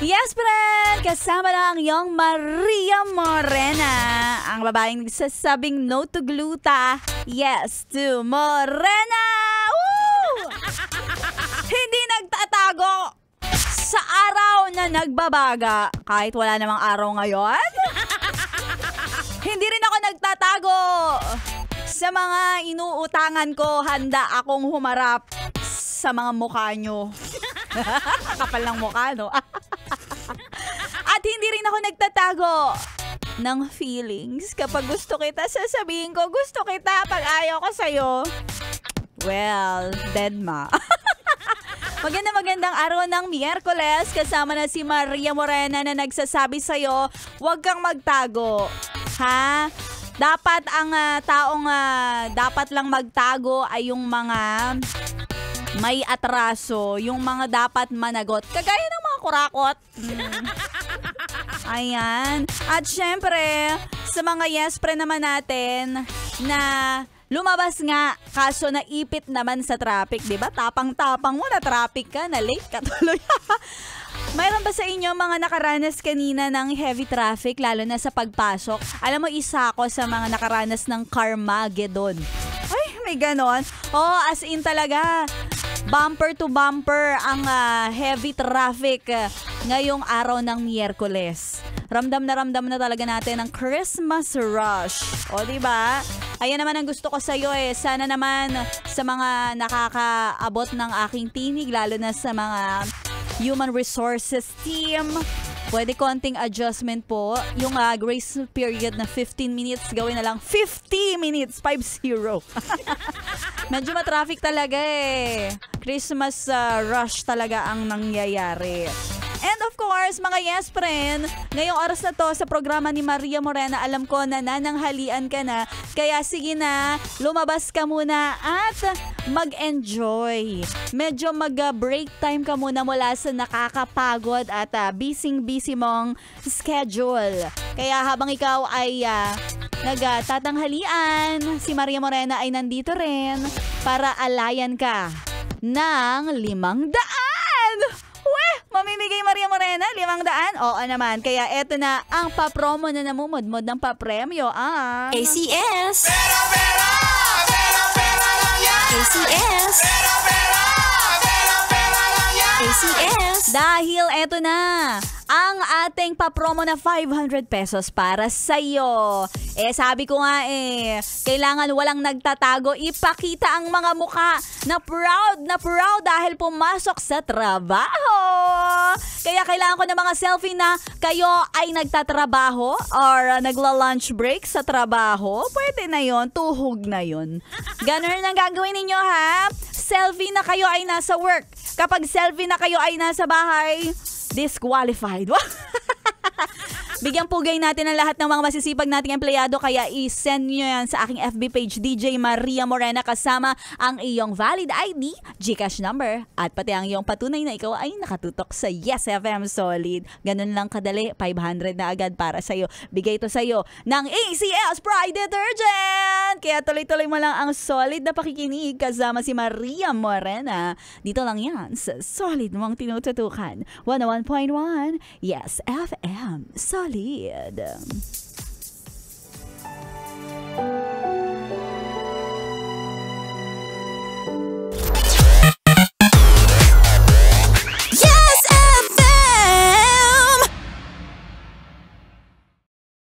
Yes, friend! Kasama na ang iyong Maria Morena. Ang babaeng nagsasabing no to gluta, yes to Morena! Woo! Hindi nagtatago sa araw na nagbabaga kahit wala namang araw ngayon. Hindi rin ako nagtatago sa mga inuutangan ko. Handa akong humarap sa mga mukha nyo. Kapal ng mukha, no? At hindi rin ako nagtatago ng feelings. Kapag gusto kita, sasabihin ko, gusto kita. Pag ayaw ko sa'yo, well, dead ma. Magandang araw ng Miyerkules. Kasama na si Maria Morena na nagsasabi sa'yo, huwag kang magtago. Ha? Dapat ang taong dapat lang magtago ay yung mga may atraso, yung mga dapat managot. Kagaya ng mga kurakot. Ayan. At syempre, sa mga yes pre naman natin na lumabas nga, kaso naipit naman sa traffic, di ba? Tapang-tapang mo, na traffic ka, na late ka tuloy. Mayroon ba sa inyo mga nakaranas kanina ng heavy traffic, lalo na sa pagpasok? Alam mo, isa ako sa mga nakaranas ng Carmageddon. Ay, may ganon. Oh, as in talaga. Bumper to bumper ang heavy traffic ngayong araw ng Miyerkules. Ramdam na talaga natin ang Christmas rush. O, diba? Ayan naman ang gusto ko sa'yo eh. Sana naman sa mga nakakaabot ng aking tinig, lalo na sa mga human resources team, pwede konting adjustment po. Yung grace period na 15 minutes, gawin na lang 50 minutes, 5-0. Medyo matraffic talaga eh. Christmas rush talaga ang nangyayari. And of course, mga yes friend, ngayong oras na to sa programa ni Maria Morena, alam ko na nananghalian ka na. Kaya sige na, lumabas ka muna at mag-enjoy. Medyo mag-break time ka muna mula sa nakakapagod at busy mong schedule. Kaya habang ikaw ay nagtatanghalian, si Maria Morena ay nandito rin para alayan ka ng 500. Mamimigay Maria Morena, 500? Oo naman. Kaya eto na ang papromo na namumudmod ng papremyo ang ACS! Pera lang yan! ACS! Pera lang yan! ACS! dahil eto na ang ating papromo na 500 pesos para sa'yo. Sabi ko nga kailangan walang nagtatago. Ipakita ang mga mukha na proud dahil pumasok sa trabaho. Kaya kailangan ko ng mga selfie na kayo ay nagtatrabaho or nagla-lunch break sa trabaho. Pwede na yon, tuhog na yon. Ganun ang gagawin ninyo ha. Selfie na kayo ay nasa work. Kapag selfie na kayo ay nasa bahay, disqualified. Bigyan pugay natin ang lahat ng mga masisipag nating empleyado, kaya i-send nyo yan sa aking FB page DJ Maria Morena kasama ang iyong valid ID, GCash number at pati ang iyong patunay na ikaw ay nakatutok sa Yes FM Solid. Ganun lang kadali, 500 na agad para sa'yo. Bigay ito sa'yo ng ACS Pride Detergent! Kaya tuloy-tuloy mo lang ang solid na pakikinig kasama si Maria Morena. Dito lang yan sa Solid mong tinututukan. 101.1 Yes FM Solid.